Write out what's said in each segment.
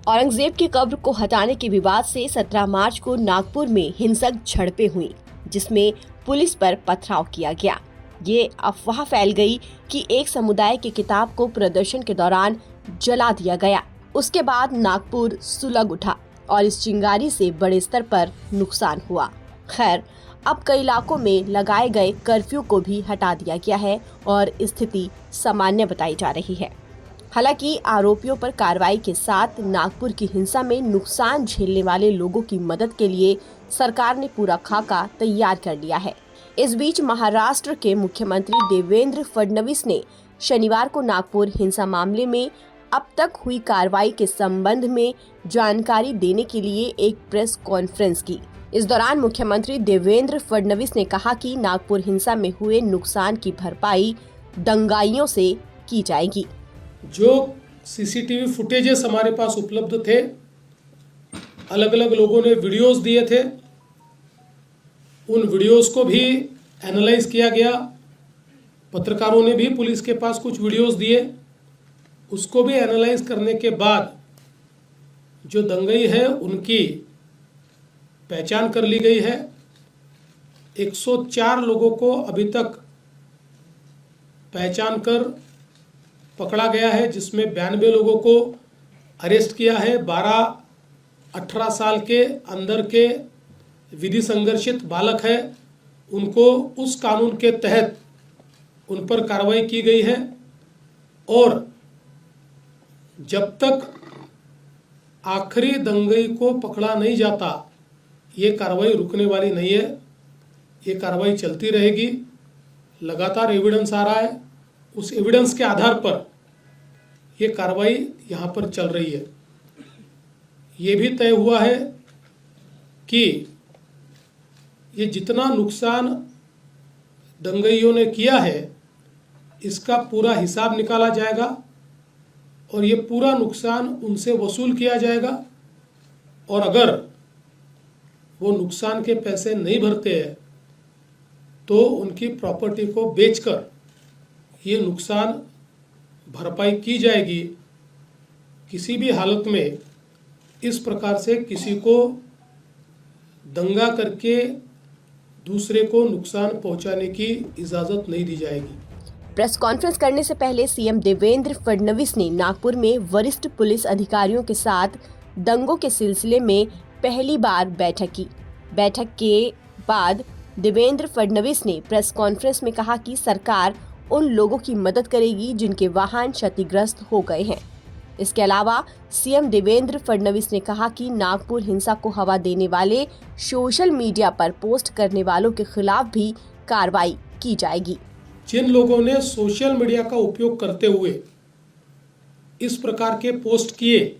औरंगजेब की कब्र को हटाने के विवाद से 17 मार्च को नागपुर में हिंसक झड़पें हुई, जिसमें पुलिस पर पथराव किया गया। ये अफवाह फैल गई कि एक समुदाय की किताब को प्रदर्शन के दौरान जला दिया गया। उसके बाद नागपुर सुलग उठा और इस चिंगारी से बड़े स्तर पर नुकसान हुआ। खैर, अब कई इलाकों में लगाए गए कर्फ्यू को भी हटा दिया गया है और स्थिति सामान्य बताई जा रही है। हालांकि आरोपियों पर कार्रवाई के साथ नागपुर की हिंसा में नुकसान झेलने वाले लोगों की मदद के लिए सरकार ने पूरा खाका तैयार कर लिया है। इस बीच महाराष्ट्र के मुख्यमंत्री देवेंद्र फडणवीस ने शनिवार को नागपुर हिंसा मामले में अब तक हुई कार्रवाई के संबंध में जानकारी देने के लिए एक प्रेस कॉन्फ्रेंस की। इस दौरान मुख्यमंत्री देवेंद्र फडणवीस ने कहा कि नागपुर हिंसा में हुए नुकसान की भरपाई दंगाइयों से की जाएगी। जो सीसीटीवी फुटेजेस हमारे पास उपलब्ध थे, अलग अलग लोगों ने वीडियोस दिए थे, उन वीडियोस को भी एनालाइज किया गया। पत्रकारों ने भी पुलिस के पास कुछ वीडियोस दिए, उसको भी एनालाइज करने के बाद जो दंगई है उनकी पहचान कर ली गई है। 104 लोगों को अभी तक पहचान कर पकड़ा गया है, जिसमें 92 लोगों को अरेस्ट किया है। 12-18 साल के अंदर के विधि संघर्षित बालक है, उनको उस कानून के तहत उन पर कार्रवाई की गई है। और जब तक आखिरी दंगई को पकड़ा नहीं जाता, ये कार्रवाई रुकने वाली नहीं है। ये कार्रवाई चलती रहेगी। लगातार एविडेंस आ रहा है, उस एविडेंस के आधार पर ये कार्रवाई यहाँ पर चल रही है। ये भी तय हुआ है कि ये जितना नुकसान दंगइयों ने किया है, इसका पूरा हिसाब निकाला जाएगा और ये पूरा नुकसान उनसे वसूल किया जाएगा। और अगर वो नुकसान के पैसे नहीं भरते हैं तो उनकी प्रॉपर्टी को बेचकर ये नुकसान भरपाई की जाएगी। किसी भी हालत में इस प्रकार से किसी को दंगा करके दूसरे को नुकसान पहुंचाने की इजाज़त नहीं दी जाएगी। प्रेस कॉन्फ्रेंस करने से पहले सीएम देवेंद्र फडणवीस ने नागपुर में वरिष्ठ पुलिस अधिकारियों के साथ दंगों के सिलसिले में पहली बार बैठक की। बैठक के बाद देवेंद्र फडणवीस ने प्रेस कॉन्फ्रेंस में कहा कि सरकार उन लोगों की मदद करेगी जिनके वाहन क्षतिग्रस्त हो गए हैं। इसके अलावा सीएम देवेंद्र फडणवीस ने कहा कि नागपुर हिंसा को हवा देने वाले सोशल मीडिया पर पोस्ट करने वालों के खिलाफ भी कार्रवाई की जाएगी। जिन लोगों ने सोशल मीडिया का उपयोग करते हुए इस प्रकार के पोस्ट किए,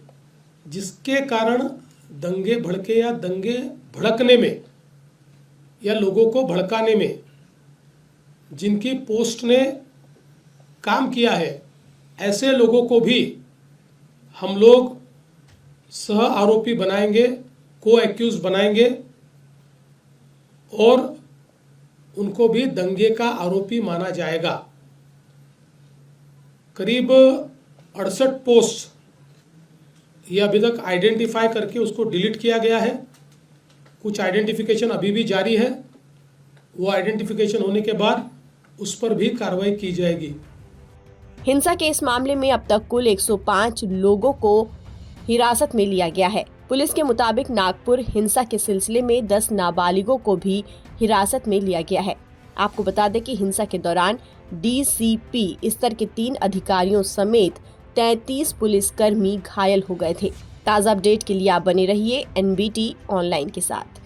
जिसके कारण दंगे भड़के या दंगे भड़कने में या लोगों को भड़काने में जिनकी पोस्ट ने काम किया है, ऐसे लोगों को भी हम लोग सह आरोपी बनाएंगे, को एक्यूज बनाएंगे और उनको भी दंगे का आरोपी माना जाएगा। करीब 68 पोस्ट ये अभी तक आइडेंटिफाई करके उसको डिलीट किया गया है। कुछ आइडेंटिफिकेशन अभी भी जारी है। वो आइडेंटिफिकेशन होने के बाद उस पर भी कार्रवाई की जाएगी। हिंसा के इस मामले में अब तक कुल 105 लोगों को हिरासत में लिया गया है। पुलिस के मुताबिक नागपुर हिंसा के सिलसिले में 10 नाबालिगों को भी हिरासत में लिया गया है। आपको बता दें कि हिंसा के दौरान डीसीपी स्तर के 3 अधिकारियों समेत 33 पुलिसकर्मी घायल हो गए थे। ताज़ा अपडेट के लिए आप बने रहिए एनबीटी ऑनलाइन के साथ।